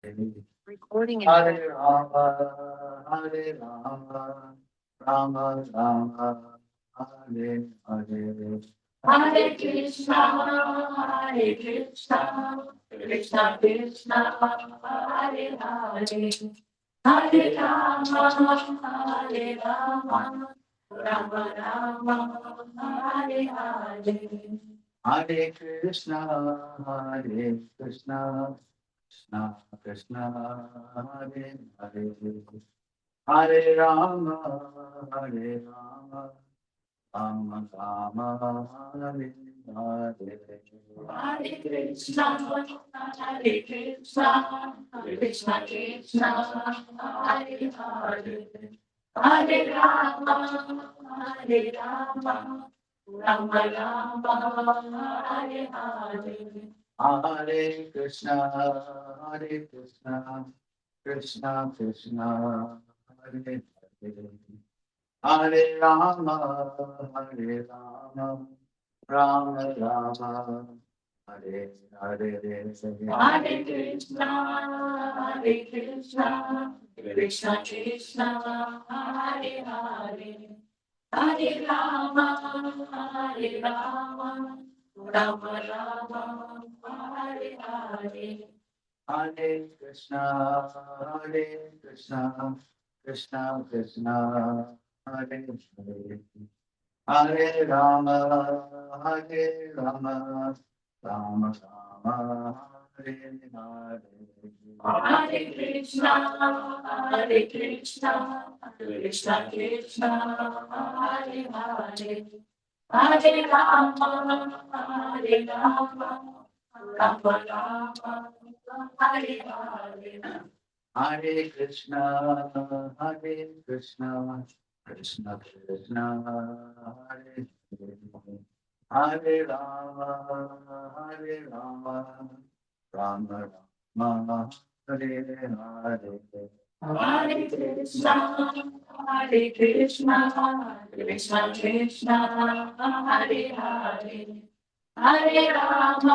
Recording in Hare Rama, Hare Rama, Rama Rama, Hare Hare. Hare Krishna, Hare Krishna, Krishna Krishna, Hare Hare, Hare Rama, Hare Rama, Rama Rama, Hare Hare. Hare Krishna, Hare Krishna, Krishna Krishna, Hare Hare. Hare Rama, Hare Rama, Rama Rama, Hare Hare. Hare Krishna, Hare Krishna, Krishna Krishna, Hare Hare, Hare Rama, Hare Rama, Rama Rama, Hare Hare. Hare Krishna, Hare Krishna, Krishna Krishna, Hare Hare. Hare Rama, Hare Rama, Rama Rama, Hare Hare. Hare Krishna, Hare Krishna, Krishna Krishna, Hare Hare, Hare Rama, Hare Rama, Rama Rama, Hare Hare. Hare Krishna, Hare Krishna, Krishna Krishna, Hare Hare. Hare Rama, Hare Rama, Rama Rama, Hare Hare. Hare Krishna, Hare Krishna, Krishna Krishna, Hare Hare, Hare Rama, Hare Rama, Rama Rama, Hare Hare. Hare Krishna, Hare Krishna, Krishna Krishna, Hare Hare. Hare Rama, Hare Rama, Rama Rama, Hare Hare. Hare Krishna, Hare Krishna, Krishna Krishna, Hare Hare, Hare Rama,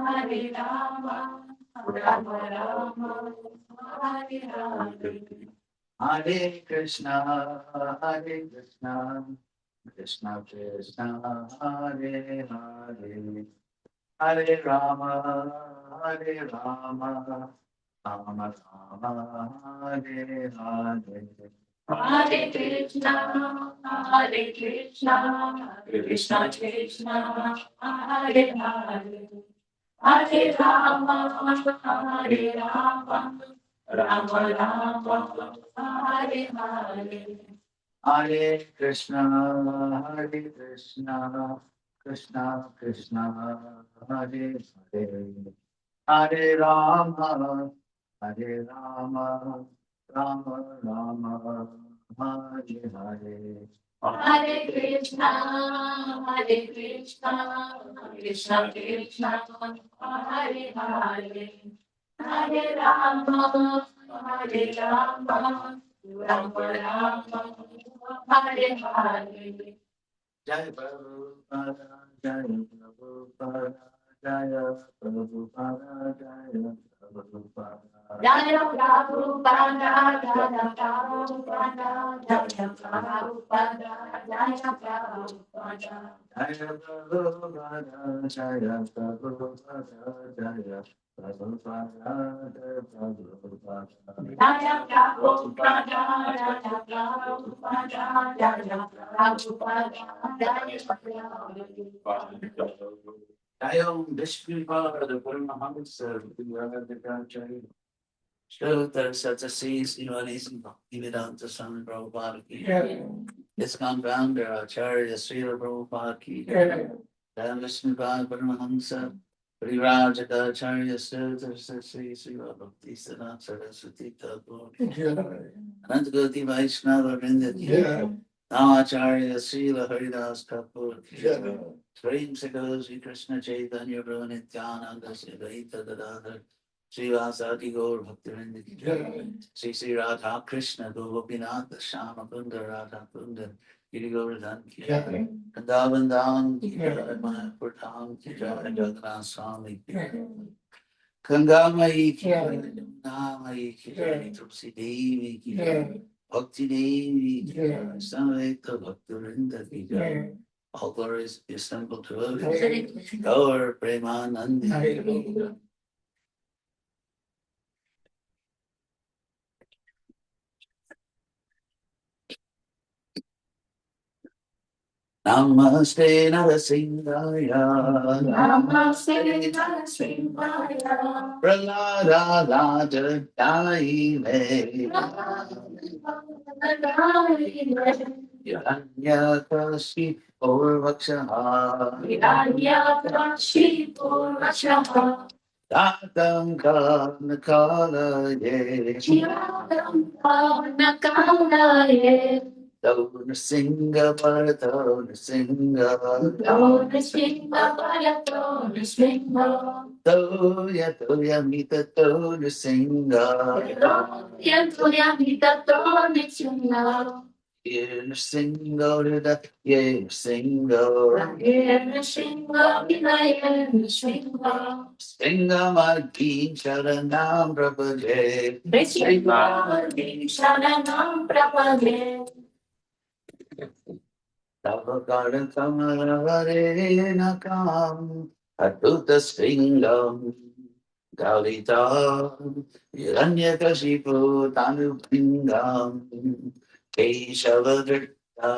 Hare Rama, Rama Rama, Hare Hare. Hare Krishna, Hare Krishna, Krishna Krishna, Hare Hare. Hare Rama, Hare Rama, Rama Rama, Hare Hare. Hare Krishna, Hare Krishna, Krishna Krishna, Hare Hare, Hare Rama, Hare Rama, Rama Rama, Hare Hare. Hare Krishna, Hare Krishna, Krishna Krishna, Hare Hare. Hare Rama, Hare Rama, Rama Rama, Hare Hare. Hare Krishna, Hare Krishna, Krishna Krishna, Hare Hare, Hare Rama, Hare Rama, Rama Rama, Hare Hare. Jai Prabhupada, Jai Prabhupada, Jai Prabhupada, Jai Prabhupada. Jaya Prabhupada, Jaya Prabhupada, Jaya Prabhupada, Jaya Prabhupada. Jaya Prabhupada, Jaya Prabhupada, Jaya Prabhupada, Jaya Prabhupada. Jaya Prabhupada, Jaya Prabhupada, Jaya Prabhupada, Jaya Prabhupada. Jayam Vishnupada Paramahamsa Bhagavatam Shlotar Satsasi Srimad Bhaktivedanta Swami Prabhupada ki ISKCON founder Acharya Srila Prabhupada ki Jayam Vishnupada Paramahamsa Parivraja Acharya Shlotar Satsasi Srila Bhakti Siddhanta Saraswati Thakur Anantagoti Vaishnava Vrinda ki Namacharya Srila Haridas Thakur Prem se Shri Krishna Chaitanya Prabhu Nityananda Sri Advaita Gadadhar Srivasadi Gaur Bhaktivedanta ki Sri Sri Rādhā Krishna Gopinath Shama Kunda Radha Kunda Giri Govardhan ki Vrindavan Dham ki Mayapur Dham ki Jagannath Swami ki Kangamai ki jai, Namai ki jai, Tulsi Devi ki jai, Bhakti Devi ki jai, Samveta Bhaktivedanta ki jai. All glories be assembled to us. Gaur Premanandi. Namaste Narasimhaya. Namaste Narasimhaya. Prahlada Daime. Hiranyakashi Purvakshaha. Hiranyakashi Purvakshaha. Tatam Karnakalaye. Chiradam Karnakalaye. Nrsinga Bharata Nrsinga. Nrsinga Bharato Nrsinga. Toya Toya Mita To Nrsinga. Toya Toya Mita To Nrsinga. Nrsinga Rida Ye Nrsinga. Nrsinga Vinaya Nrsinga. Nrsinga Magi Sharanam Prabhaje. Nrsinga Sharanam Prabhave. Tavakara Kamarare Nakam Atuta Stringam Gaurita Hiranyakashipu Tanupingam Keshavadrita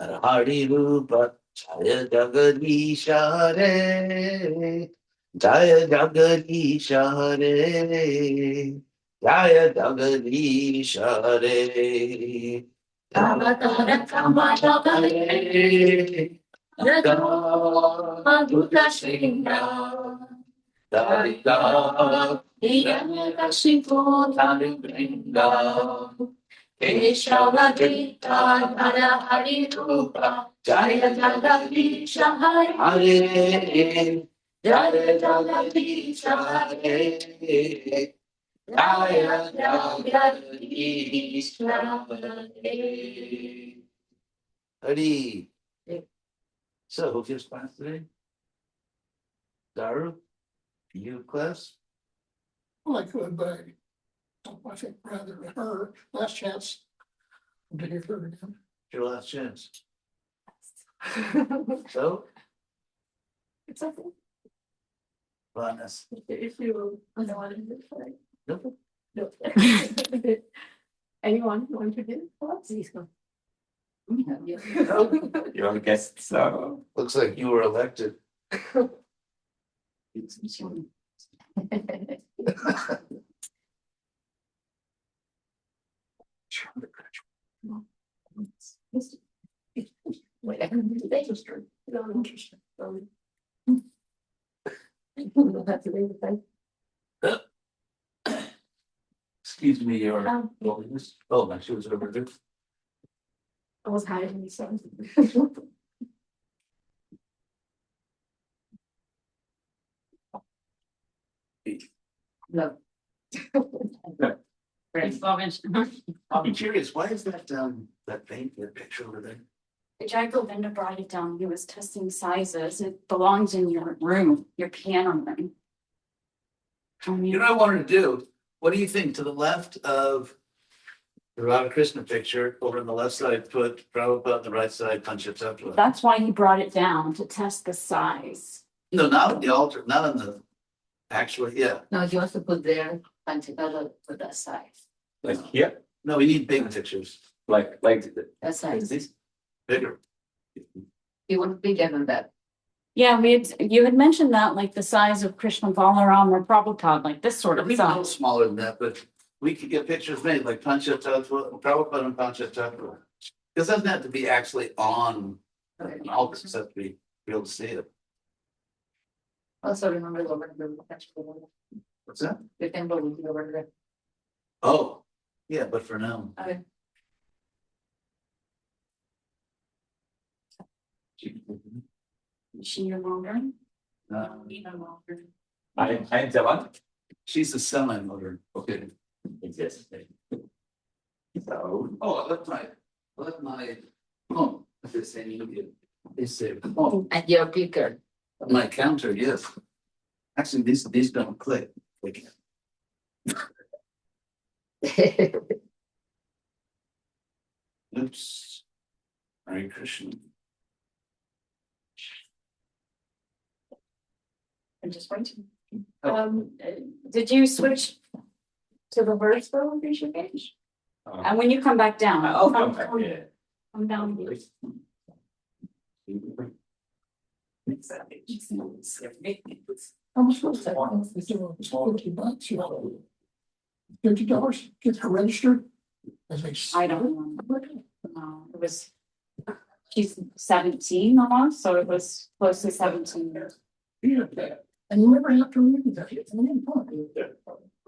Narhari Rupa Jaya Jagadisha Re Jaya Jagadisha Re Jaya Jagadisha Re Tavatara Kamadavale. Madhuta Sringa. Darita Hiranyakashipu Tanupinga. Keshavadrita Narahari Rupa Jaya Jagadisha Hare. Jaya Jagadisha Hare. Jaya Jagadisha Hare. Hari. So, who gives class today? Daru? You class? Well, I could, but I think rather her last chance to hear her again. Your last chance. So, It's okay. Vanas. If you don't want to do it, fine. Nope. No. Anyone want to do it? Please go. You're a guest, so. Looks like you were elected. Wait, I can do the register. No, interesting. Excuse me, your holiness. Oh, my shoes are over there. I was hiding some. No. I'm curious, why is that that paint, that picture over there? Bhaktivedanta brought it down. He was testing sizes. It belongs in your room, your piano room. You know what I wanted to do? What do you think? To the left of the Radha Krishna picture, over on the left side, put Prabhupada, on the right side, Panchatattva. That's why he brought it down to test the size. No, not on the altar, not on the actual, yeah. No, you also put there Panchatattva for that size. Like here, No, we need big pictures, like That size. these bigger. You want bigger than that. Yeah, you had mentioned that, like the size of Krishna Balaram or Prabhupada, like this sort of Maybe a little size. smaller than that, but we could get pictures made like Panchatattva, Prabhupada and Panchatattva. This doesn't have to be actually on an altar, it just has to be able to see it. Also remember the word. What's that? The temple will be over there. Oh, yeah, but for now. Okay. Is she your longer? I am the one. She's a semi-modern. Okay. Yes. So, Oh, I left my phone. This thing, it's a phone. And your clicker. My counter, yes. Actually, these don't click. Oops. Hare Krishna. I'm just waiting. Did you switch to the verse though, Rishikesh? And when you come back down, I'll come back, yeah. come down. How much was that? $50, you know. $50, get her registered. As they. I don't remember. No, it was, she's 17 almost, so it was close to 17 years. Yeah, and you never have to read that.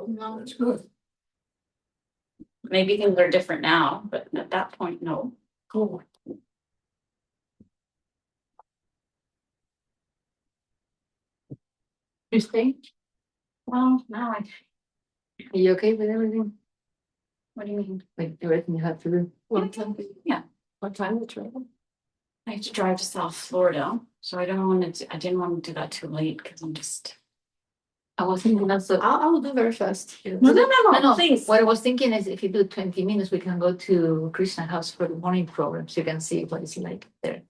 No, That's good. maybe things are different now, but at that point, no. Cool. You think? Well, now Are you okay with everything? what do you mean? Like everything you have to do? Yeah. What time the travel? I have to drive to South Florida, so I didn't want to do that too late because I'm just. I was thinking also. I will do very fast. No, please. What I was thinking is if you do 20 minutes, we can go to Krishna house for the morning program, so you can see what it's like there.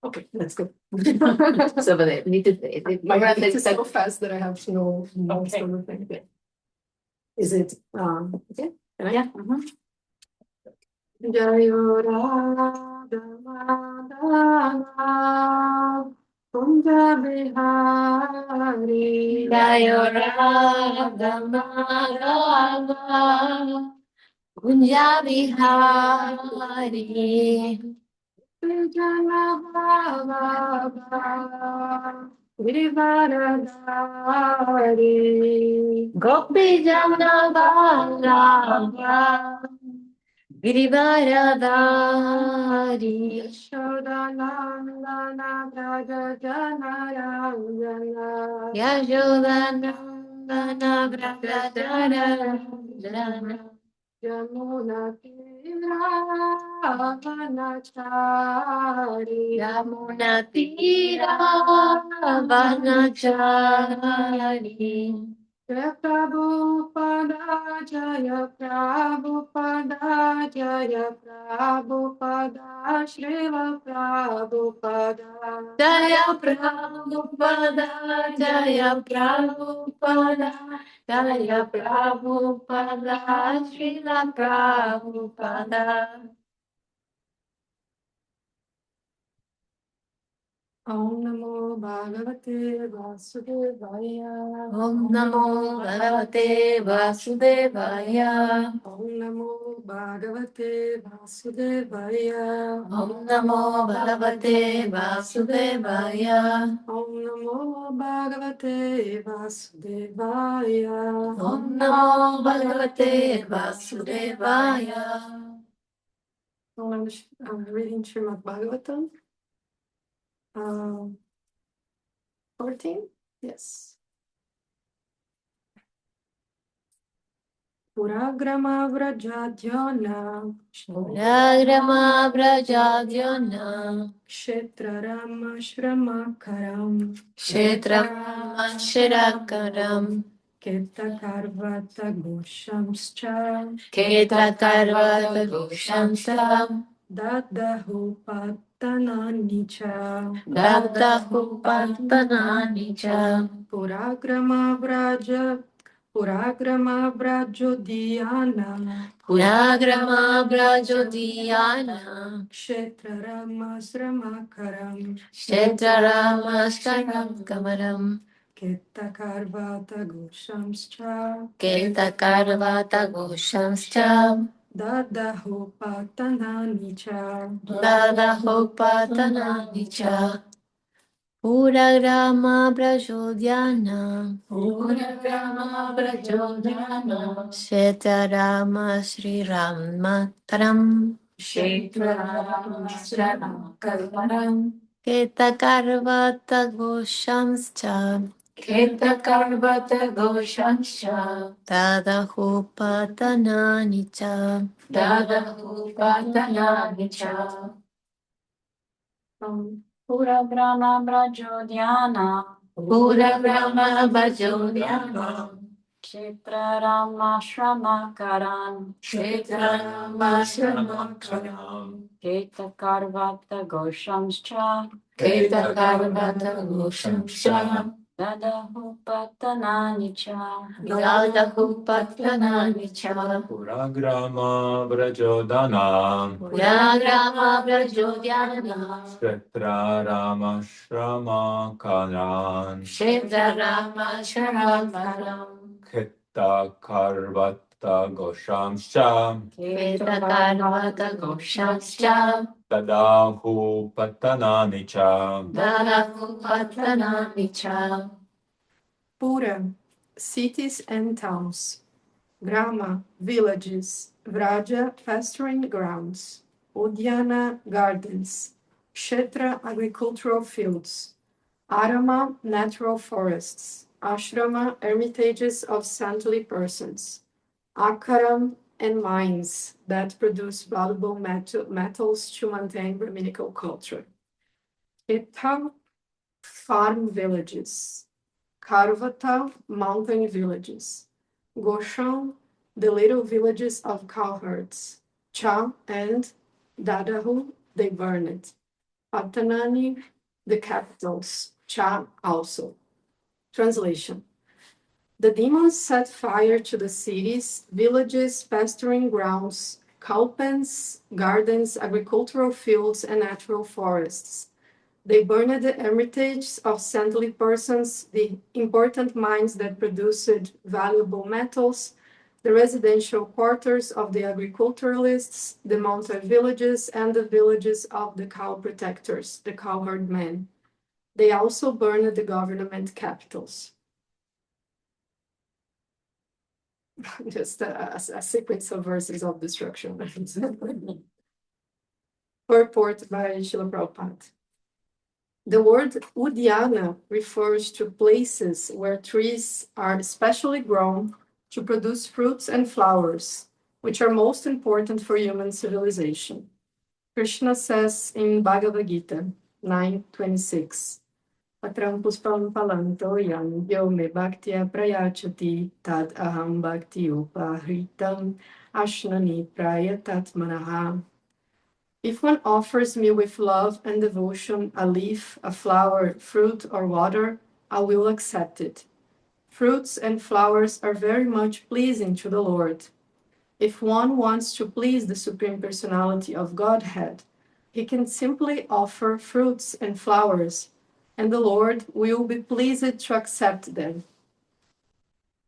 Okay, let's go. So, but we need to. My math is so fast that I have to know most of the thing. Is it okay? Can I? Yeah. Jayo Radha Madhava Kunja Bihari Jayo Radha Madhava Kunja Bihari Vijana Bhava Girivaradari Gopi Jana Vallabha Girivaradari Yashodanandana Braja Janarayana Yashodanandana Brahadana Yamuna Vanachari Yamuna Tira Vanachari Jaya Prabhupada Jaya Prabhupada Jaya Prabhupada Srila Prabhupada Jaya Prabhupada Jaya Prabhupada Jaya Prabhupada Srila Prabhupada Om Namo Bhagavate Vasudevaya Om Namo Bhagavate Vasudevaya Om Namo Bhagavate Vasudevaya Om Namo Bhagavate Vasudevaya Om Namo Bhagavate Vasudevaya Om Namo Bhagavate Vasudevaya I'm reading Srimad Bhagavatam 14? Yes. Puragrama Vrajadhyana Puragrama Brajadyana Kshetrarama Shramakaram Kshetrama Shirakaram Ketakarvata Goshamscha Ketrakarvata Goshamsam Dadahu Patananicha Dadahu Pantananicha Puragrama Vrajodhyana Puragrama Brajodhyana Kshetrarama Sramakaram Kshetrarama Sharam Ketakarvata Goshamscha Ketakarvata Goshamscha Dadahu Patananicha Dadahu Patananicha Puragrama Brajodhyana Puragrama Brajodhyana Shetarama Sri Ramataram Shetarama Sri Ketakarvata Goshamscha Ketakarvata Goshamscha Dadahu Patananicha Dadahu Patananicha Puragrama Brajodhyana Puragrama Brajodhyana Kshetra Rama Shramakaran Keta Karvata Goshamscha Dadahu Patanani Cha Puragrama Brajodana Kshetra Rama Shrama Karan Khetta Karvata Goshamscha Tadahu Patanani Cha Pura, cities and towns. Grama, villages. Vraja, pasturing grounds. Udyana, gardens. Kshetra, agricultural fields. Arama, natural forests. Ashrama, hermitages of saintly persons. Akaram, and mines that produce valuable metals to maintain Brahminical culture. Ita, farm villages. Karvata, mountain villages. Goshan, the little villages of cowherds. Cha and Dadahu, they burn it. Patanani, the capitals. Cha also. Translation. The demons set fire to the cities, villages, pasturing grounds, cowpens, gardens, agricultural fields, and natural forests. They burned the hermitages of saintly persons, the important mines that produced valuable metals, the residential quarters of the agriculturalists, the mountain villages, and the villages of the cow protectors, the cowherd men. They also burned the government capitals. Just a sequence of verses of destruction. Purport by Srila Prabhupada. The word Udyana refers to places where trees are specially grown to produce fruits and flowers, which are most important for human civilization. Krishna says in Bhagavad Gita 9:26, Patram puspam palanto yan yo me bhaktya prayachati tad aham bhakti upahritam ashnani prayatatmanaha. If one offers me with love and devotion a leaf, a flower, fruit, or water, I will accept it. Fruits and flowers are very much pleasing to the Lord. If one wants to please the Supreme Personality of Godhead, he can simply offer fruits and flowers, and the Lord will be pleased to accept them.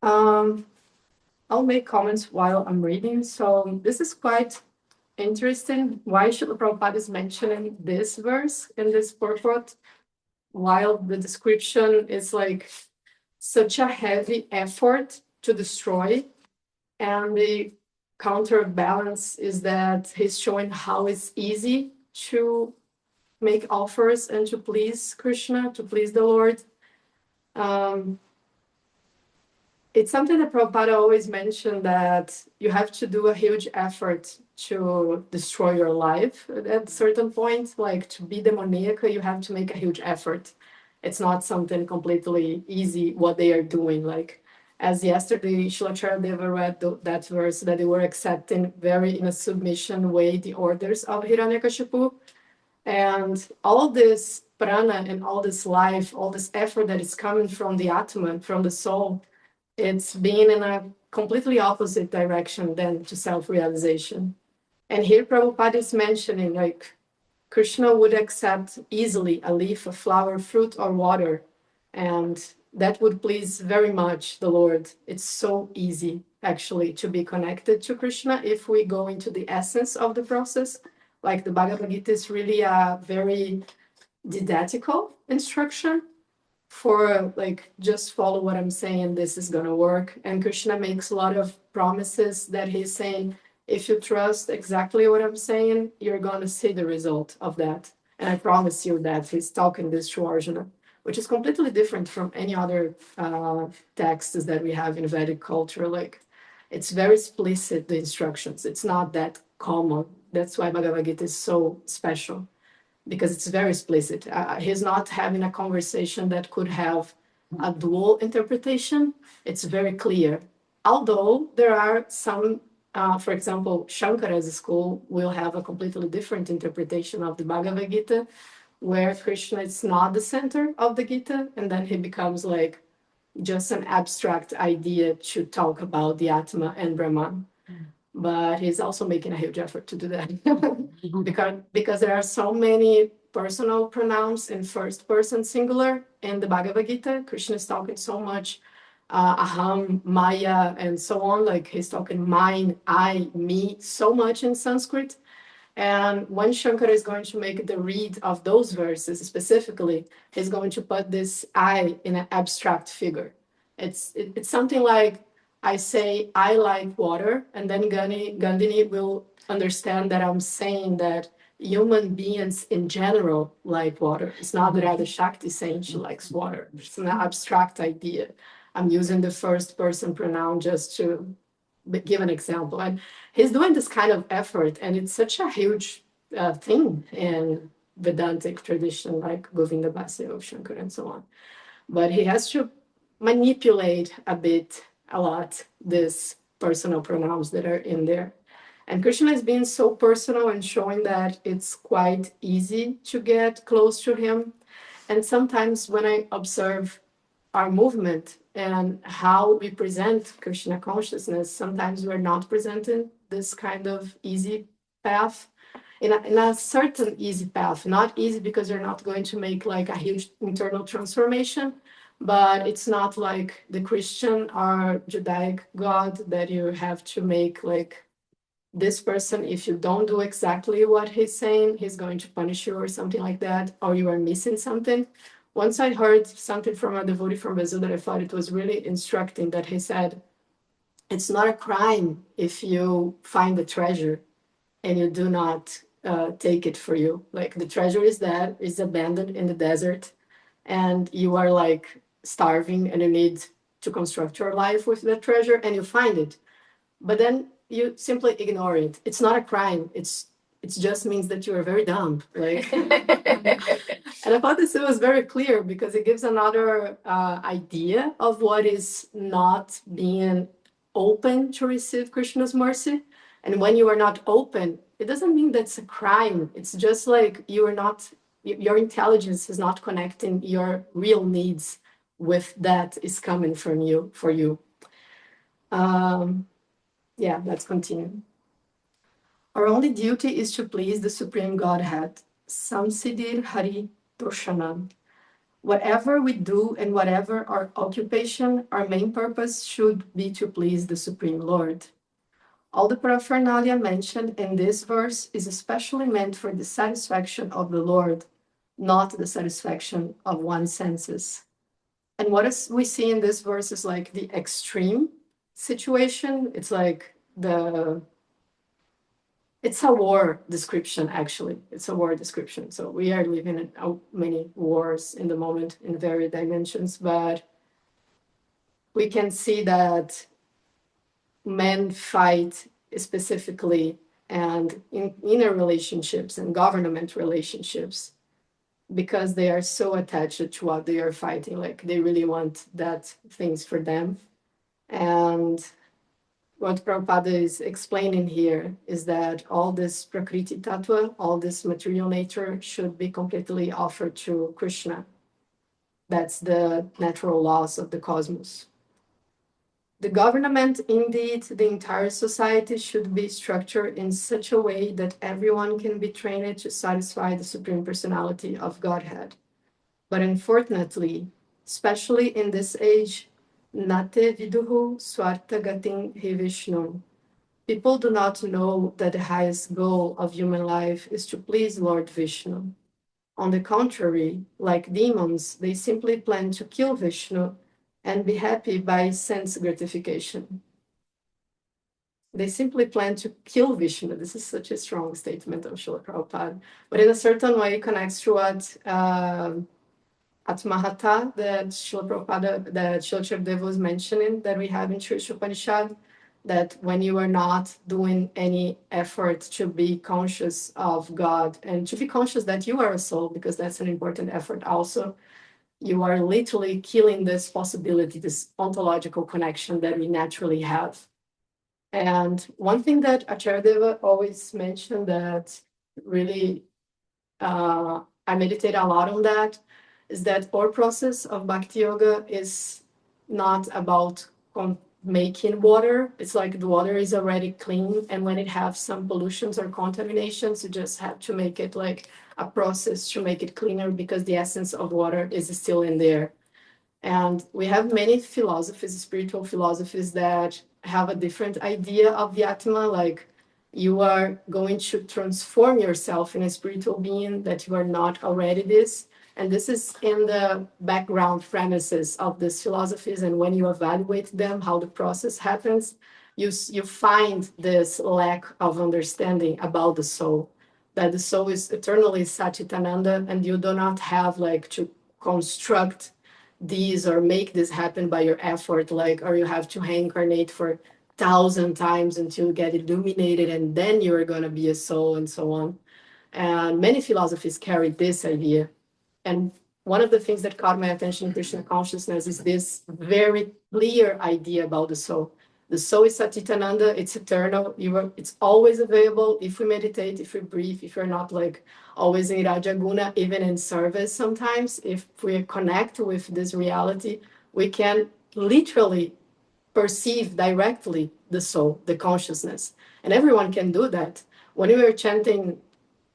I'll make comments while I'm reading. So this is quite interesting. Why Srila Prabhupada is mentioning this verse in this purport, while the description is like such a heavy effort to destroy, and the counterbalance is that he's showing how it's easy to make offers and to please Krishna, to please the Lord. It's something that Prabhupada always mentioned, that you have to do a huge effort to destroy your life at a certain point. Like to be demoniac, you have to make a huge effort. It's not something completely easy what they are doing. Like as yesterday, Srila Deva read that verse that they were accepting very in a submission way the orders of Hiranyakashipu. And all this prana and all this life, all this effort that is coming from the Atman, from the soul, it's being in a completely opposite direction than to self-realization. And here Prabhupada is mentioning like Krishna would accept easily a leaf, a flower, fruit, or water, and that would please very much the Lord. It's so easy actually to be connected to Krishna if we go into the essence of the process. Like the Bhagavad Gita is really a very didactical instruction for like, just follow what I'm saying, this is gonna work. And Krishna makes a lot of promises that he's saying, if you trust exactly what I'm saying, you're gonna see the result of that. And I promise you that. He's talking this to Arjuna, which is completely different from any other texts that we have in Vedic culture. Like it's very explicit, the instructions. It's not that common. That's why Bhagavad Gita is so special, because it's very explicit. He's not having a conversation that could have a dual interpretation. It's very clear. although there are some, for example, Shankara's school will have a completely different interpretation of the Bhagavad Gita, where Krishna is not the center of the Gita, and then he becomes like just an abstract idea to talk about the Atma and Brahman. But he's also making a huge effort to do that because there are so many personal pronouns in first person singular in the Bhagavad Gita. Krishna is talking so much aham, maya, and so on. Like he's talking mine, I, me, so much in Sanskrit. And when Shankara is going to make the read of those verses specifically, he's going to put this I in an abstract figure. It's something like I say I like water, and then Gandhini will understand that I'm saying that human beings in general like water. It's not that Rādhā Śakti saying she likes water. It's an abstract idea. I'm using the first person pronoun just to give an example. And he's doing this kind of effort, and it's such a huge thing in Vedantic tradition, like Govinda Bhasya of Shankara and so on. But he has to manipulate a lot, these personal pronouns that are in there. And Krishna is being so personal and showing that it's quite easy to get close to him. And sometimes when I observe our movement and how we present Krishna consciousness, sometimes we're not presenting this kind of easy path. In a certain easy path, not easy because you're not going to make like a huge internal transformation, but it's not like the Christian or Judaic God that you have to make like this person, if you don't do exactly what he's saying, he's going to punish you or something like that, or you are missing something. Once I heard something from a devotee from Brazil that I thought it was really instructing, that he said, it's not a crime if you find a treasure and you do not take it for you. Like the treasure is there, is abandoned in the desert, and you are like starving and you need to construct your life with that treasure and you find it. But then you simply ignore it. It's not a crime. It just means that you are very dumb. Like, and I thought this was very clear because it gives another idea of what is not being open to receive Krishna's mercy. And when you are not open, it doesn't mean that's a crime. It's just like you are not, your intelligence is not connecting your real needs with that is coming from you, for you. Yeah, let's continue. Our only duty is to please the Supreme Godhead. Samsiddhir Hari Toshanam. Whatever we do and whatever our occupation, our main purpose should be to please the Supreme Lord. All the paraphernalia mentioned in this verse is especially meant for the satisfaction of the Lord, not the satisfaction of one's senses. And what we see in this verse is like the extreme situation. It's like it's a war description, actually. It's a war description. So we are living in many wars in the moment in various dimensions, but we can see that men fight specifically and in inner relationships and government relationships because they are so attached to what they are fighting. Like they really want that things for them. And what Prabhupada is explaining here is that all this Prakriti Tattva, all this material nature should be completely offered to Krishna. That's the natural laws of the cosmos. The government, indeed, the entire society should be structured in such a way that everyone can be trained to satisfy the Supreme Personality of Godhead. But unfortunately, especially in this age, Nate viduhu swartha gatim hi Vishnu. People do not know that the highest goal of human life is to please Lord Vishnu. On the contrary, like demons, they simply plan to kill Vishnu and be happy by sense gratification. They simply plan to kill Vishnu. This is such a strong statement of Srila Prabhupada, but in a certain way it connects to what Atmahata that Srila Prabhupada, that Srila Chakdeva was mentioning, that we have in Sri Upanishad, that when you are not doing any effort to be conscious of God and to be conscious that you are a soul, because that's an important effort also, you are literally killing this possibility, this ontological connection that we naturally have. And one thing that Acharya Deva always mentioned that really I meditate a lot on that, is that our process of Bhakti Yoga is not about making water. It's like the water is already clean, and when it has some pollutions or contaminations, you just have to make it like a process to make it cleaner, because the essence of water is still in there. And we have many philosophies, spiritual philosophies, that have a different idea of the Atma, like you are going to transform yourself in a spiritual being, that you are not already this. And this is in the background premises of these philosophies. And when you evaluate them, how the process happens, you find this lack of understanding about the soul, that the soul is eternally Satchitananda, and you do not have like to construct these or make this happen by your effort, like, or you have to reincarnate for 1,000 times until you get illuminated, and then you're going to be a soul, and so on. And many philosophies carry this idea. And one of the things that caught my attention in Krishna consciousness is this very clear idea about the soul. The soul is Satchitananda, it's eternal, it's always available if we meditate, if we breathe, if you're not like always in Rajaguna, even in service sometimes. If we connect with this reality, we can literally perceive directly the soul, the consciousness. And everyone can do that. When we are chanting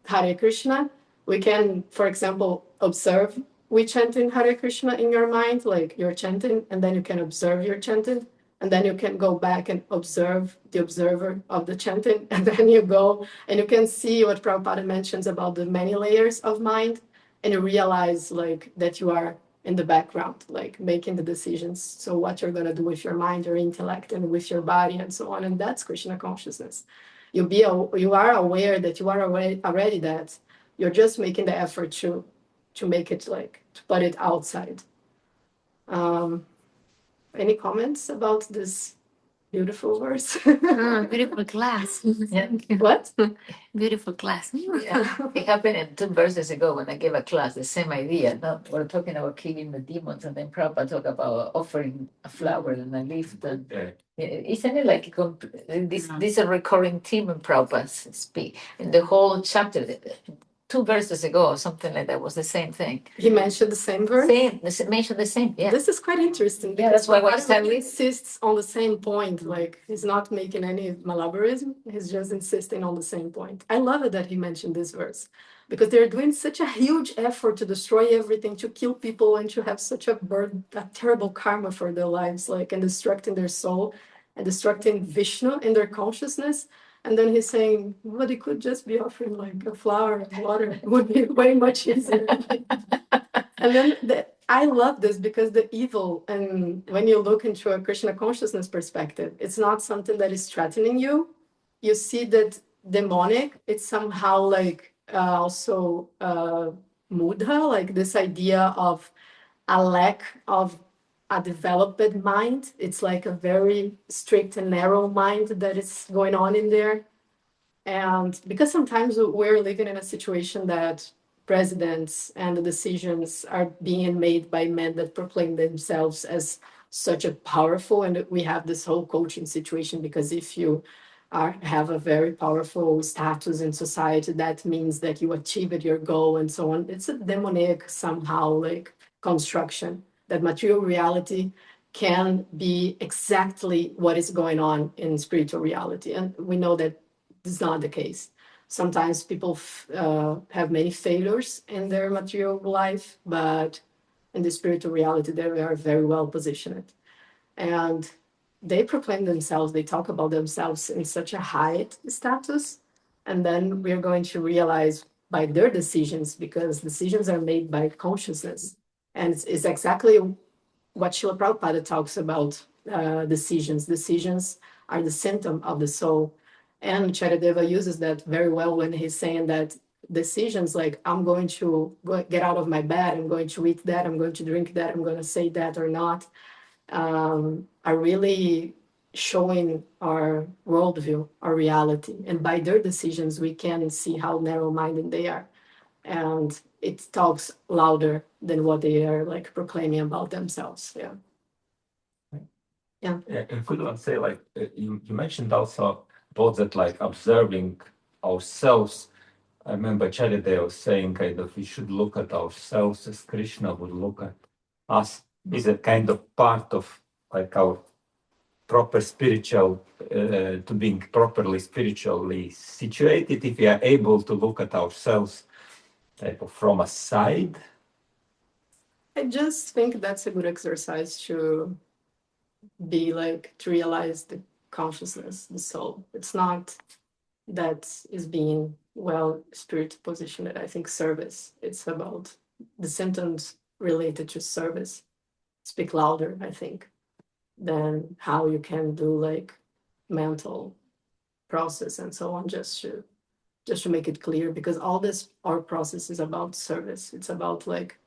Hare Krishna, we can, for example, observe we chanting Hare Krishna in your mind, like you're chanting, and then you can observe your chanting. And then you can go back and observe the observer of the chanting. And then you go and you can see what Prabhupada mentions about the many layers of mind. And you realize like that you are in the background, like making the decisions. So what you're going to do with your mind, your intellect, and with your body, and so on. And that's Krishna consciousness. You are aware that you are already that. You're just making the effort to make it like, to put it outside. Any comments about this beautiful verse? Beautiful class. Yeah. What? Beautiful class. Yeah. It happened 2 verses ago when I gave a class, the same idea. No? We're talking about killing the demons, and then Prabhupada talked about offering a flower and a leaf. And isn't it like this is a recurring theme in Prabhupada's speak in the whole chapter? 2 verses ago or something like that was the same thing. He mentioned the same verse? Mentioned the same, yeah. This is quite interesting. Yeah, that's why he insists on the same point. Like he's not making any malabarism. He's just insisting on the same point. I love it that he mentioned this verse, because they're doing such a huge effort to destroy everything, to kill people, and to have such a terrible karma for their lives, like, and destructing their soul and destructing Vishnu in their consciousness. And then he's saying, well, it could just be offering like a flower and water. It would be way much easier. And then I love this, because the evil, and when you look into a Krishna consciousness perspective, it's not something that is threatening you. You see that demonic, it's somehow like also mudha, like this idea of a lack of a developed mind. It's like a very strict and narrow mind that is going on in there. And because sometimes we're living in a situation that presidents and the decisions are being made by men that proclaim themselves as such a powerful, and we have this whole coaching situation, because if you have a very powerful status in society, that means that you achieved your goal, and so on. It's a demonic somehow like construction, that material reality can be exactly what is going on in spiritual reality. And we know that this is not the case. Sometimes people have many failures in their material life, but in the spiritual reality, they are very well positioned. And they proclaim themselves, they talk about themselves in such a high status. And then we're going to realize by their decisions, because decisions are made by consciousness. And it's exactly what Srila Prabhupada talks about, decisions. Decisions are the symptom of the soul. And Charadeva uses that very well when he's saying that decisions like, I'm going to get out of my bed, I'm going to eat that, I'm going to drink that, I'm going to say that or not, are really showing our worldview, our reality. And by their decisions, we can see how narrow-minded they are. And it talks louder than what they are like proclaiming about themselves. Yeah. Yeah, and could one say like you mentioned also about that like observing ourselves. I remember Charity was saying kind of we should look at ourselves as Krishna would look at us. Is a kind of part of like our proper spiritual to being properly spiritually situated if we are able to look at ourselves type of from a side. I just think that's a good exercise to be like, to realize the consciousness, the soul. It's not that is being well spirit positioned. I think service. It's about the symptoms related to service speak louder, I think, than how you can do like mental process and so on, just to make it clear, because all this our process is about service. It's about like,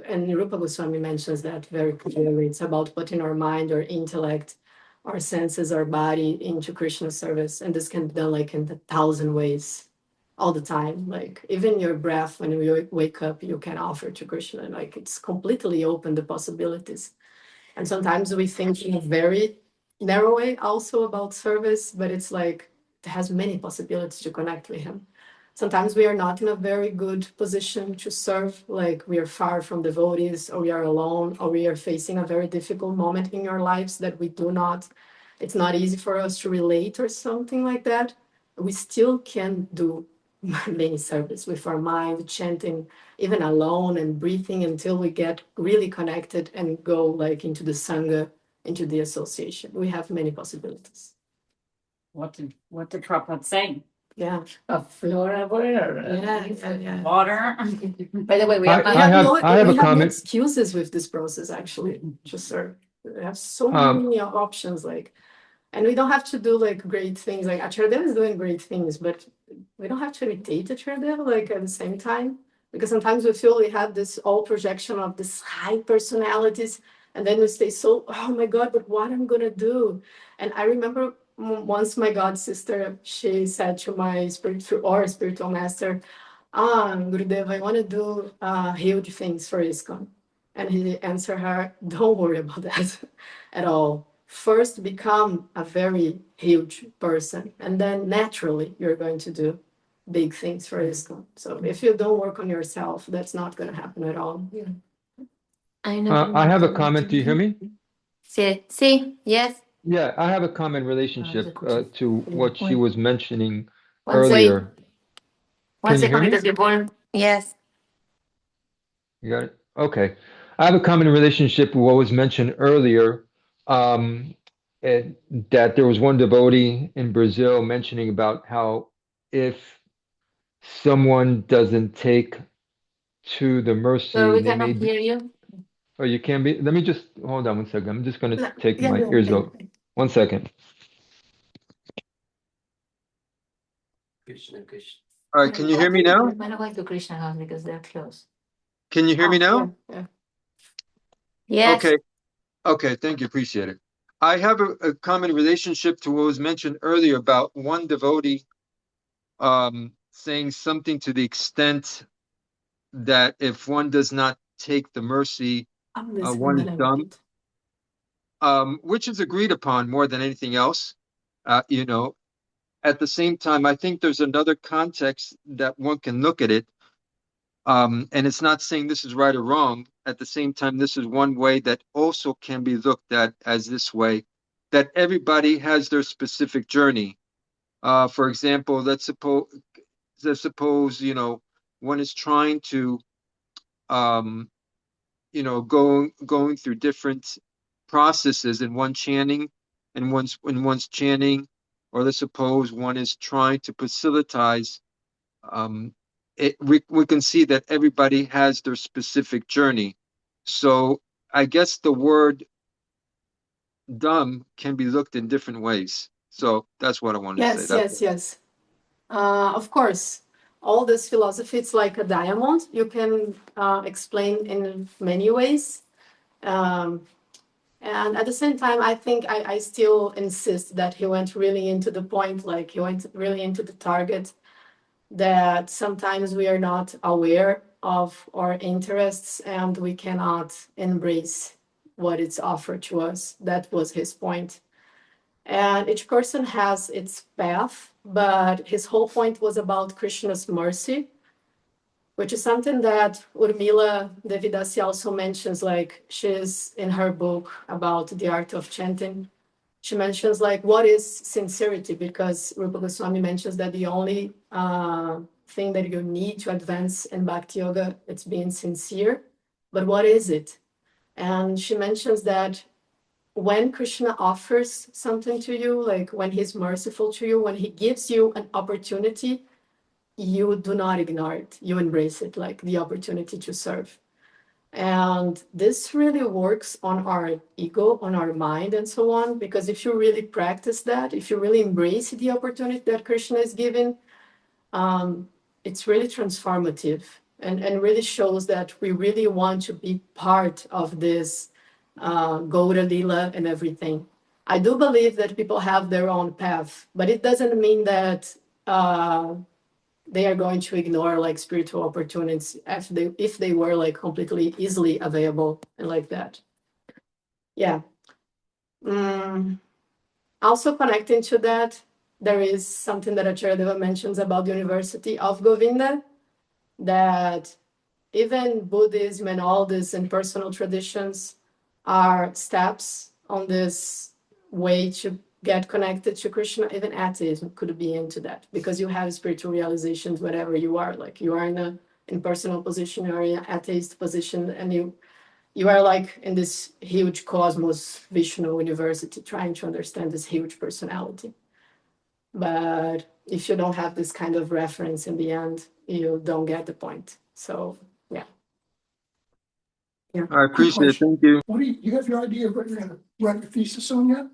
and Rupa Goswami mentions that very clearly. It's about putting our mind, our intellect, our senses, our body into Krishna service. And this can be done like in 1,000 ways all the time. Like even your breath, when you wake up, you can offer to Krishna. Like it's completely open, the possibilities. And sometimes we think in a very narrow way also about service, but it's like it has many possibilities to connect with him. Sometimes we are not in a very good position to serve, like we are far from devotees, or we are alone, or we are facing a very difficult moment in our lives that we do not, it's not easy for us to relate or something like that. We still can do many service with our mind, chanting, even alone and breathing until we get really connected and go like into the Sangha, into the association. We have many possibilities. What did Prabhupada say? Yeah. Flora, whatever. Yeah. Water. By the way, we We are have no excuses with this process actually to serve. We have so many options, like, and we don't have to do like great things. Like Acharya is doing great things, but we don't have to imitate Acharya like at the same time, because sometimes we feel we have this all projection of this high personalities, and then we stay so, oh my God, but what I'm gonna do? And I remember once my god sister, she said to my spiritual master, Gurudev, I want to do huge things for ISKCON. And he answered her, don't worry about that at all. First, become a very huge person, and then naturally you're going to do big things for ISKCON. So if you don't work on yourself, that's not going to happen at all. Yeah. I have a comment. Do you hear me? Sí, yes. Yeah, I have a comment relationship to what she was mentioning One earlier. One Can you hear second, me? because before, yes. You got it? Okay. I have a common relationship with what was mentioned earlier, that there was one devotee in Brazil mentioning about how if someone doesn't take to the mercy, So we they cannot hear you. Oh, you can be. Let me just hold on one second. I'm just going to take Yeah, my yeah, ears yeah. out. 1 second. Krishna, Krishna. All right. Can you hear me now? I'm not going to Krishna house because they're close. Can you hear me now? Yeah. Yes. Okay. Okay. Thank you. Appreciate it. I have a common relationship to what was mentioned earlier about one devotee saying something to the extent that if one does not take the mercy, one is dumb, which is agreed upon more than anything else. At the same time, I think there's another context that one can look at it. And it's not saying this is right or wrong. At the same time, this is one way that also can be looked at as this way, that everybody has their specific journey. For example, let's suppose, one is trying to, going through different processes in one chanting, and one's chanting, or let's suppose one is trying to facilitize. We can see that everybody has their specific journey. So I guess the word dumb can be looked in different ways. So that's what I wanted to say. Yes. Of course, all this philosophy, it's like a diamond. You can explain in many ways. And at the same time, I think I still insist that he went really into the point, like he went really into the target, that sometimes we are not aware of our interests and we cannot embrace what is offered to us. That was his point. And each person has its path, but his whole point was about Krishna's mercy, which is something that Urmila Devidasi also mentions, like she's in her book about the art of chanting. She mentions like, what is sincerity? Because Rupa Goswami mentions that the only thing that you need to advance in Bhakti Yoga, it's being sincere. But what is it? And she mentions that when Krishna offers something to you, like when he's merciful to you, when he gives you an opportunity, you do not ignore it. You embrace it, like the opportunity to serve. And this really works on our ego, on our mind, and so on. Because if you really practice that, if you really embrace the opportunity that Krishna is giving, it's really transformative and really shows that we really want to be part of this Gaura Lila and everything. I do believe that people have their own path, but it doesn't mean that they are going to ignore like spiritual opportunities if they were like completely easily available and like that. Yeah. Also connecting to that, there is something that Acharya Deva mentions about the University of Govinda, that even Buddhism and all these impersonal traditions are steps on this way to get connected to Krishna. Even atheism could be into that, because you have spiritual realizations wherever you are. Like you are in an impersonal position or in an atheist position, and you are like in this huge cosmos, Vishnu university, trying to understand this huge personality. But if you don't have this kind of reference in the end, you don't get the point. So yeah. I appreciate it. Thank you. What do you have your idea of what you're gonna write your thesis on yet?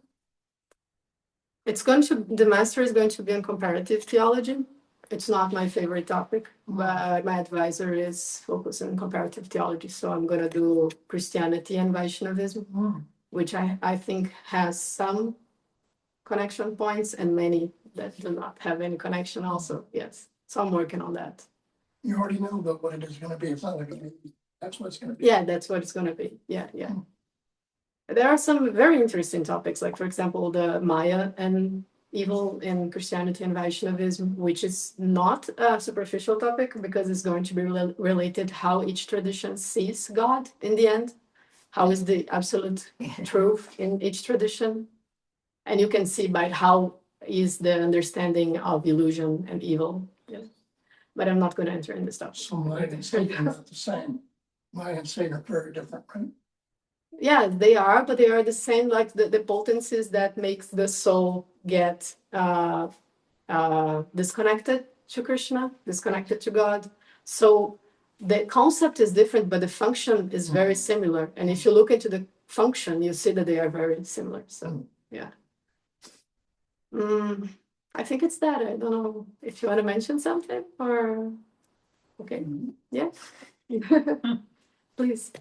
The master is going to be on comparative theology. It's not my favorite topic, but my advisor is focused on comparative theology. So I'm going to do Christianity and Vaishnavism, which I think has some connection points and many that do not have any connection also. Yes. So I'm working on that. You already know about what it is gonna be. It's not gonna be, that's what it's gonna be. Yeah, that's what it's going to be. Yeah. There are some very interesting topics, like, for example, the Maya and evil in Christianity and Vaishnavism, which is not a superficial topic because it's going to be related how each tradition sees God in the end. How is the absolute truth in each tradition? And you can see by how is the understanding of illusion and evil. Yeah. But I'm not going to enter in this topic. So Maya and Satan are not the same. Maya and Satan are very different, right? Yeah, they are, but they are the same, like the potencies that makes the soul get disconnected to Krishna, disconnected to God. So the concept is different, but the function is very similar. And if you look into the function, you see that they are very similar. So yeah. I think it's that. I don't know if you want to mention something or okay. Yeah. Please.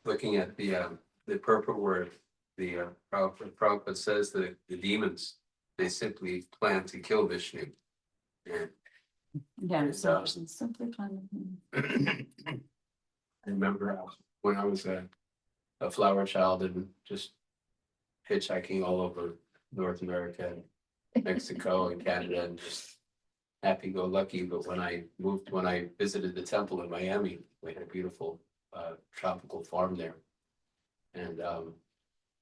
Looking at the purport where the Prabhupada says that the demons, they simply plan to kill Vishnu. And Yeah, so simply I remember when I was a flower child and just hitchhiking all over North America and Mexico and Canada and just happy-go-lucky. But when I visited the temple in Miami, we had a beautiful tropical farm there. And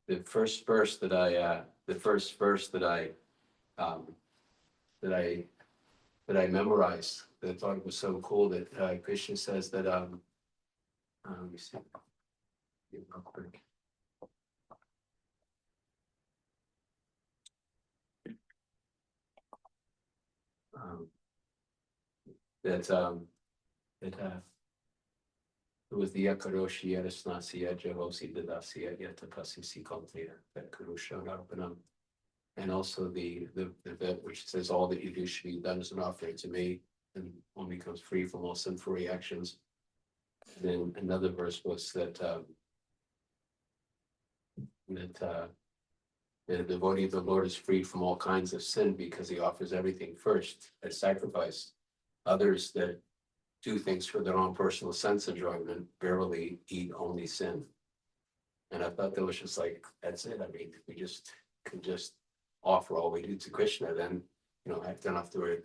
the first verse that I memorized, that I thought was so cool, that Krishna says that let me see, real quick. It was the Yakaroshi Yadasnasiya Jehosi Dadasiya Yatapasisi Kalteya, that Kurusha Narpanam. And also the bit which says all that you do should be done as an offering to me, and one becomes free from all sinful reactions. And then another verse was that The devotee of the Lord is freed from all kinds of sin because he offers everything first as sacrifice. Others that do things for their own personal sense enjoyment barely eat only sin. And I thought that was just like, that's it. I mean, if we just can just offer all we do to Krishna, then, I don't have to worry.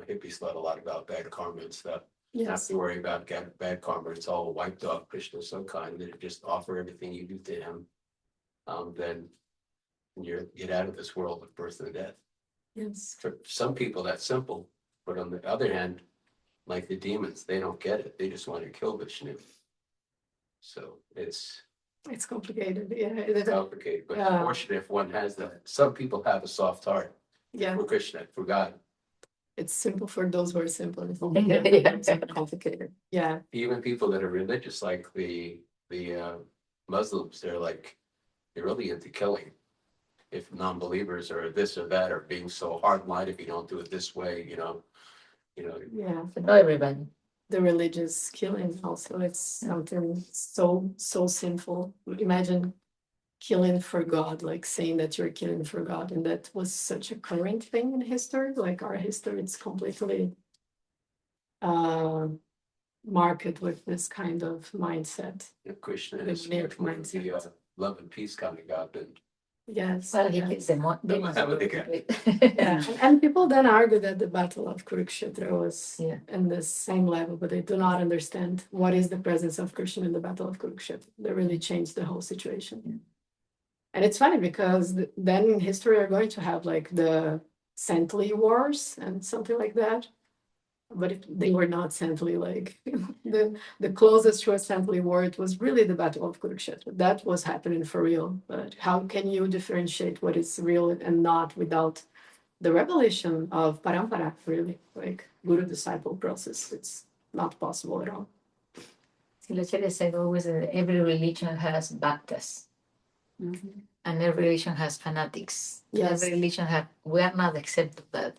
Hippies thought a lot about bad karma and stuff. Not have to worry about bad karma. It's all wiped off. Krishna's so kind that if you just offer everything you do to him, then you get out of this world of birth and death. Yes. For some people, that's simple. But on the other hand, like the demons, they don't get it. They just want to kill Vishnu. So it's complicated. Yeah. complicated. But fortunate if one has that. Some people have a soft heart Yeah. for Krishna, for God. It's simple for those who are simple. It's complicated. Yeah. Even people that are religious, like the Muslims, they're really into killing. If non-believers or this or that are being so hard-line, if you don't do it this way, Yeah. But not everybody. The religious killing also, it's something so sinful. Imagine killing for God, like saying that you're killing for God. And that was such a current thing in history. Like our history, it's completely marked with this kind of mindset. Krishna is the love and peace kind of God. And yes. Well, he kills them. And people then argue that the Battle of Kurukshetra was in the same level, but they do not understand what is the presence of Krishna in the Battle of Kurukshetra. They really changed the whole situation. Yeah. And it's funny because then in history are going to have like the saintly wars and something like that. But they were not saintly, like the closest to a saintly war, it was really the Battle of Kurukshetra. That was happening for real. But how can you differentiate what is real and not without the revelation of parampara, really, like guru-disciple process? It's not possible at all. Silacharya said always that every religion has bhaktas. Mm-hmm. And every religion has fanatics. Yes. Every religion we are not accepted that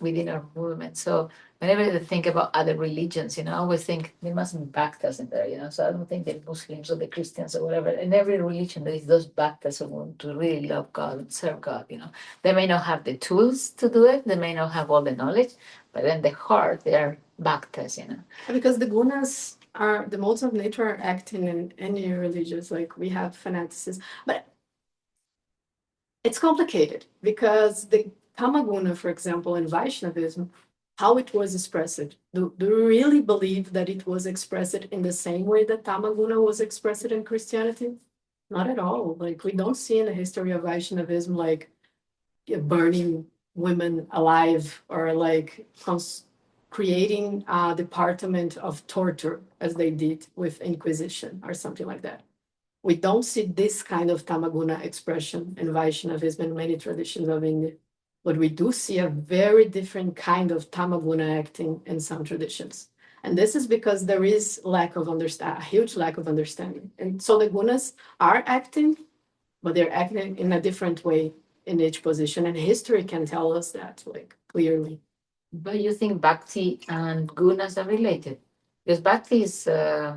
within our movement. So whenever I think about other religions, I always think there must be bhaktas in there, so I don't think the Muslims or the Christians or whatever. In every religion, there is those bhaktas who want to really love God and serve God, They may not have the tools to do it, they may not have all the knowledge, but in the heart, they are bhaktas, Because the gunas are, the modes of nature are acting in any religious, like we have fanaticism. But it's complicated because the Tamaguna, for example, in Vaishnavism, how it was expressed. Do you really believe that it was expressed in the same way that Tamaguna was expressed in Christianity? Not at all. Like we don't see in the history of Vaishnavism like burning women alive or like creating a department of torture as they did with Inquisition or something like that. We don't see this kind of Tamaguna expression in Vaishnavism and many traditions of India. But we do see a very different kind of Tamaguna acting in some traditions. And this is because there is a huge lack of understanding. And so the gunas are acting, but they're acting in a different way in each position. And history can tell us that like clearly. But you think bhakti and gunas are related? Because bhakti is, I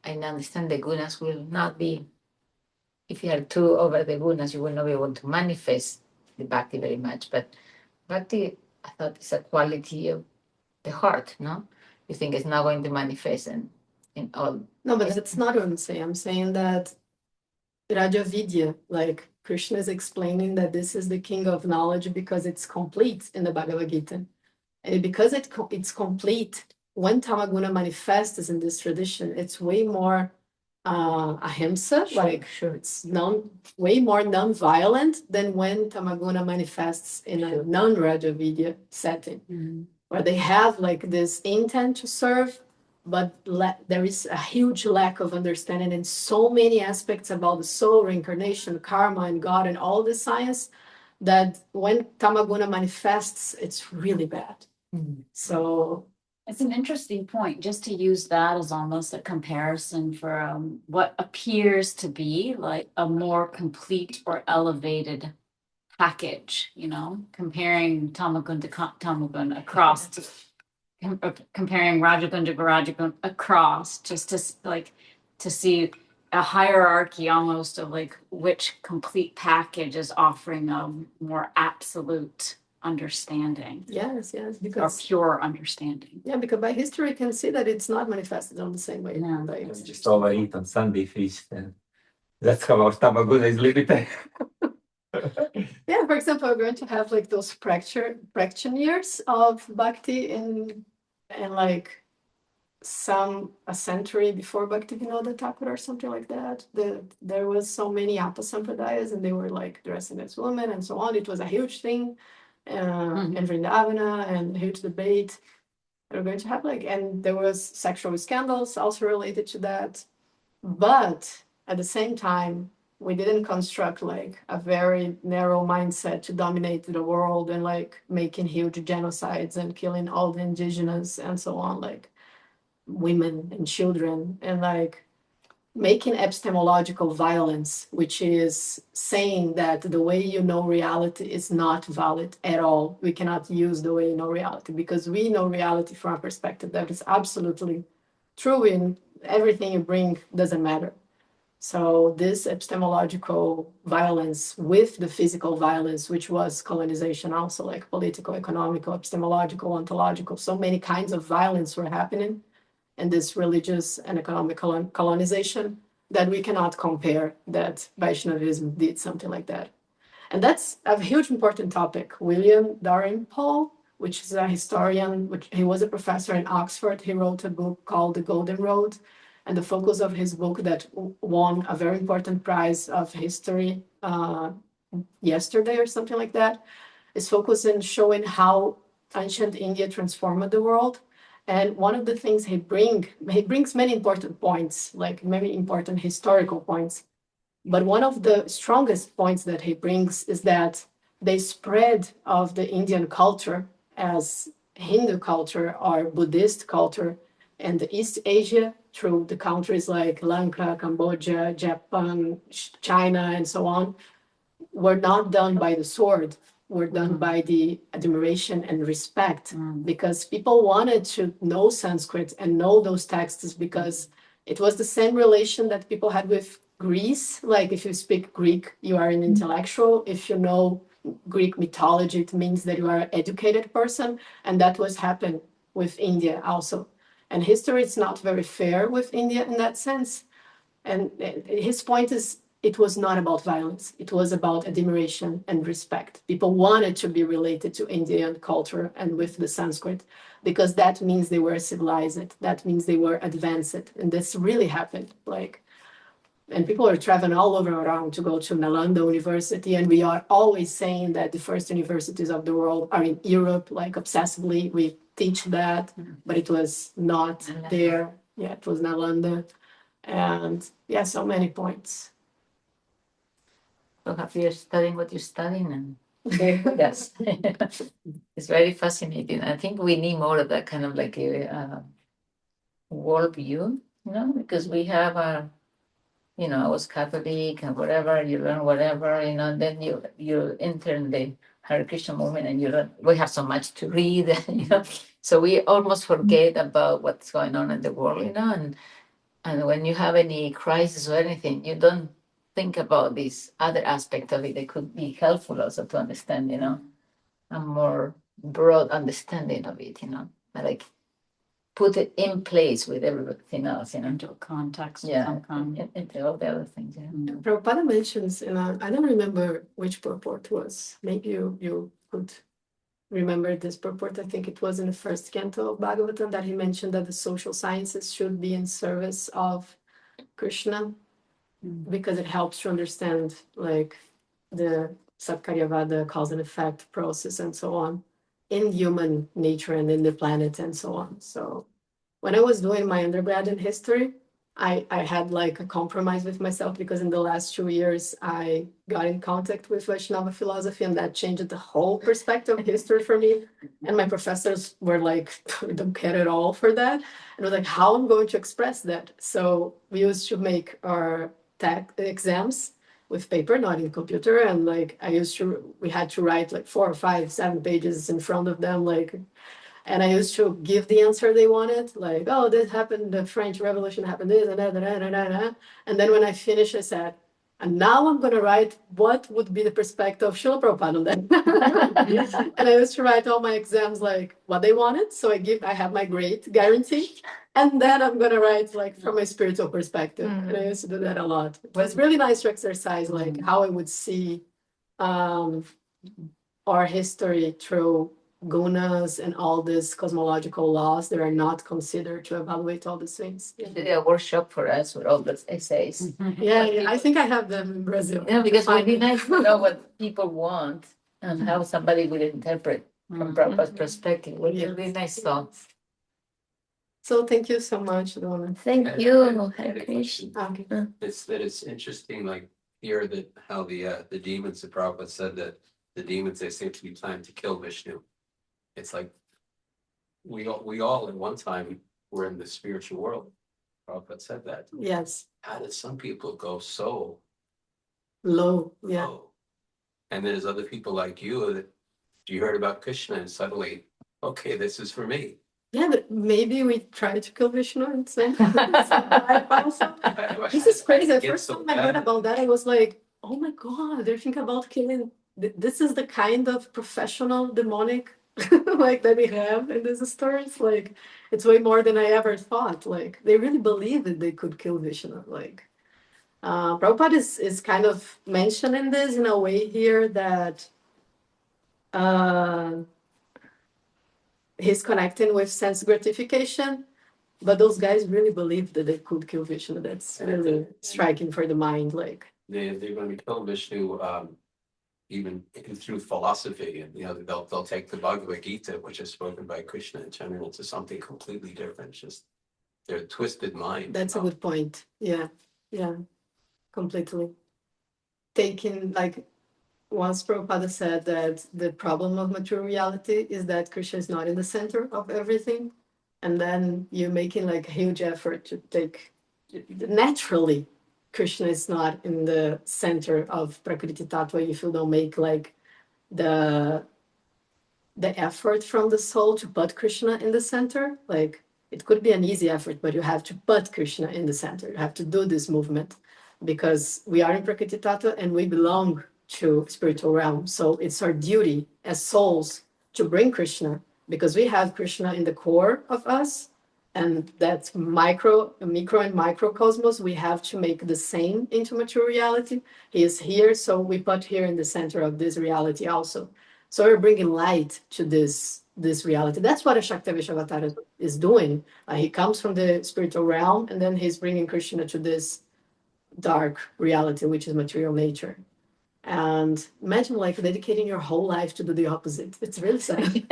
understand the gunas will not be, if you are too over the gunas, you will not be able to manifest the bhakti very much. But bhakti, I thought, is a quality of the heart, no? You think it's not going to manifest in all? No, but that's not what I'm saying. I'm saying that Raja Vidya, like Krishna is explaining that this is the king of knowledge because it's complete in the Bhagavad Gita. And because it's complete, when Tamaguna manifests in this tradition, it's way more ahimsa, it's way more non-violent than when Tamaguna manifests in a non-Raja Vidya setting, where they have like this intent to serve, but there is a huge lack of understanding in so many aspects about the soul, reincarnation, karma, and God, and all the science, that when Tamaguna manifests, it's really bad. So it's an interesting point, just to use that as almost a comparison for what appears to be like a more complete or elevated package, comparing Tamaguna to Tamaguna across, comparing Rajaguna to Rajaguna across, just to see a hierarchy almost of like which complete package is offering a more absolute understanding Yes, or because pure understanding. because by history you can see that it's not manifested on the same way. No. Like, It's just overeat on Sunday feast, and that's how our stomach is limited. yeah, for example, we're going to have like those practitioners of bhakti in like a century before Bhaktivedanta Thakur or something like that. There was so many Apa Sampradayas and they were like dressing as women and so on. It was a huge thing in Vrindavana and a huge debate. We're going to have like, and there was sexual scandals also related to that. But at the same time, we didn't construct like a very narrow mindset to dominate the world and like making huge genocides and killing all the indigenous and so on, like women and children, and like making epistemological violence, which is saying that the way you know reality is not valid at all. We cannot use the way you know reality because we know reality from a perspective that is absolutely true, and everything you bring doesn't matter. So this epistemological violence with the physical violence, which was colonization also, like political, economical, epistemological, ontological, so many kinds of violence were happening in this religious and economic colonization that we cannot compare that Vaishnavism did something like that. And that's a huge important topic. William Dalrymple, which is a historian, he was a professor in Oxford. He wrote a book called The Golden Road. And the focus of his book that won a very important prize of history yesterday or something like that is focused in showing how ancient India transformed the world. And one of the things he brings many important points, like many important historical points. But one of the strongest points that he brings is that the spread of the Indian culture as Hindu culture or Buddhist culture in the East Asia through the countries like Lanka, Cambodia, Japan, China, and so on, were not done by the sword, were done by the admiration and respect, because people wanted to know Sanskrit and know those texts because it was the same relation that people had with Greece. Like if you speak Greek, you are an intellectual. If you know Greek mythology, it means that you are an educated person. And that was happened with India also. And history is not very fair with India in that sense. And his point is, it was not about violence. It was about admiration and respect. People wanted to be related to Indian culture and with the Sanskrit because that means they were civilized. That means they were advanced. And this really happened. And people are traveling all over around to go to Nalanda University. And we are always saying that the first universities of the world are in Europe, like obsessively. We teach that, but it was not there. Yeah, it was Nalanda. And yeah, so many points. So happy you're studying what you're studying, and yes, it's very fascinating. I think we need more of that kind of like a worldview, because we have our, I was Catholic and whatever, you learn whatever, then you enter in the Hare Krishna movement and we have so much to read, so we almost forget about what's going on in the world, and when you have any crisis or anything, you don't think about this other aspect of it that could be helpful also to understand, a more broad understanding of it, like put it in place with everything else, Into a context. Yeah, into all the other things. Yeah. Prabhupada mentions, I don't remember which purport was. Maybe you could remember this purport. I think it was in the first canto of Bhagavatam that he mentioned that the social sciences should be in service of Krishna because it helps to understand like the Satkaryavada cause and effect process and so on in human nature and in the planet and so on. So when I was doing my undergrad in history, I had like a compromise with myself because in the last 2 years I got in contact with Vaishnava philosophy and that changed the whole perspective of history for me. And my professors were like, we don't care at all for that. And I was like, how am I going to express that? So we used to make our tech exams with paper, not in computer. And like we had to write like 4 or 5, 7 pages in front of them, like And I used to give the answer they wanted, like, oh, this happened, the French Revolution happened, this and that, and and then when I finished, I said, and now I'm going to write what would be the perspective of Srila Prabhupada on that. And I used to write all my exams like what they wanted. So I have my grade guarantee. And then I'm going to write like from a spiritual perspective. And I used to do that a lot. It was really nice to exercise like how I would see our history through gunas and all these cosmological laws that are not considered to evaluate all these things. You did a workshop for us with all those essays. Yeah, I think I have them in Brazil. Yeah, because it would be nice to know what people want and how somebody would interpret from Prabhupada's perspective. Would be really nice thoughts. So thank you so much, Donna. Thank you, Hare Krishna. Okay. It's interesting, like here that how the demons, the Prabhupada said that the demons, they seem to be planning to kill Vishnu. It's like we all at one time were in the spiritual world. Prabhupada said that. Yes. How did some people go so Low. Yeah. low? And there's other people like you that you heard about Krishna and suddenly, okay, this is for me. Yeah, but maybe we try to kill Vishnu and some life also. This is crazy. The first time I heard about that, I was like, oh my God, they're thinking about killing. This is the kind of professional demonic like that we have in these stories. Like, it's way more than I ever thought. Like, they really believe that they could kill Vishnu. Like, Prabhupada is kind of mentioning this in a way here that he's connecting with sense gratification, but those guys really believe that they could kill Vishnu. That's really striking for the mind. Like, they're going to kill Vishnu even through philosophy, and they'll take the Bhagavad Gita, which is spoken by Krishna, and turn it into something completely different. Just their twisted mind. That's a good point. Yeah, completely. Taking like once Prabhupada said that the problem of material reality is that Krishna is not in the center of everything, and then you're making like a huge effort to take naturally. Krishna is not in the center of Prakriti Tattva if you don't make like the effort from the soul to put Krishna in the center. Like, it could be an easy effort, but you have to put Krishna in the center. You have to do this movement because we are in Prakriti Tattva and we belong to spiritual realm. So it's our duty as souls to bring Krishna because we have Krishna in the core of us. And that's micro and microcosmos. We have to make the same into material reality. He is here, so we put here in the center of this reality also. So we're bringing light to this reality. That's what a Shakti Avatar is doing. He comes from the spiritual realm, and then he's bringing Krishna to this dark reality, which is material nature. And imagine like dedicating your whole life to do the opposite. It's really sad.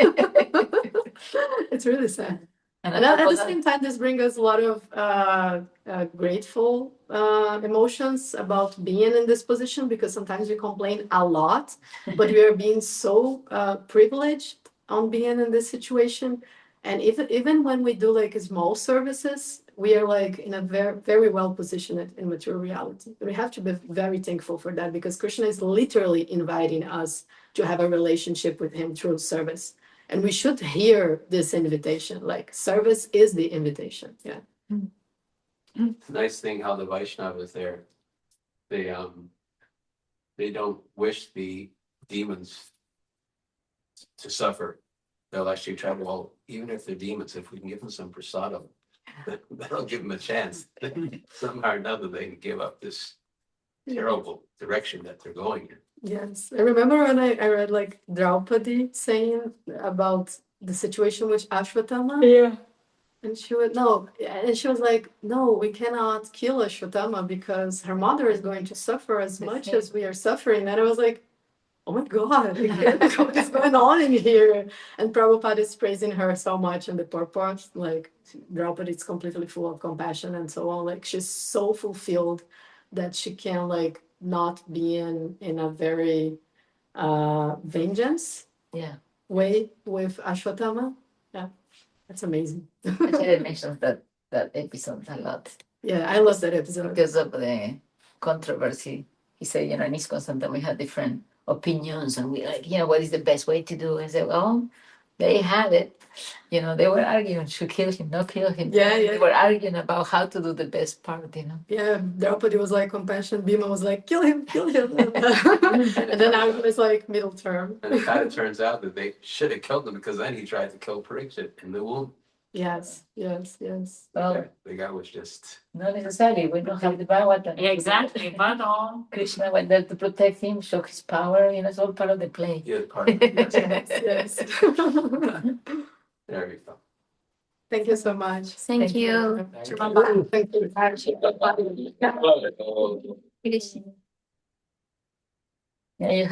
It's really sad. And at the same time, this brings us a lot of grateful emotions about being in this position, because sometimes we complain a lot, but we are being so privileged on being in this situation. And even when we do like small services, we are like in a very, very well positioned in material reality. We have to be very thankful for that, because Krishna is literally inviting us to have a relationship with him through service. And we should hear this invitation, like service is the invitation. Yeah. It's a nice thing how the Vaishnavas there, they don't wish the demons to suffer. They'll actually try to, well, even if they're demons, if we can give them some prasadam, that'll give them a chance. Somehow or another, they can give up this terrible direction that they're going in. Yes, I remember when I read like Draupadi saying about the situation with Ashwatthama. Yeah. And she was like, no, we cannot kill Ashwatthama because her mother is going to suffer as much as we are suffering. And I was like, oh my God, what is going on in here? And Prabhupada is praising her so much in the purport. Like, Draupadi is completely full of compassion and so on. Like, she's so fulfilled that she can like not be in a very vengeance way with Ashwatthama. Yeah, that's amazing. Acharya mentions that episode a lot. Yeah, I love that episode. Because of the controversy. He said, in ISKCON sometimes we had different opinions and we like, what is the best way to do? I said, well, they had it. They were arguing, should kill him, not kill him. Yeah, They were arguing about how to do the best part. Yeah, Draupadi was like compassion, Bhima was like, kill him. And then I was like middle term. And it kind of turns out that they should have killed him because then he tried to kill Parikshit in the womb. Yes. Well, The guy was just. not necessarily. We don't have the Bhagavatam. Yeah, exactly. But all. Krishna went there to protect him, show his power. It's all part of the play. Yeah, part of it. Yes. There you go. Thank you so much. Thank you. Thank you. Yeah, you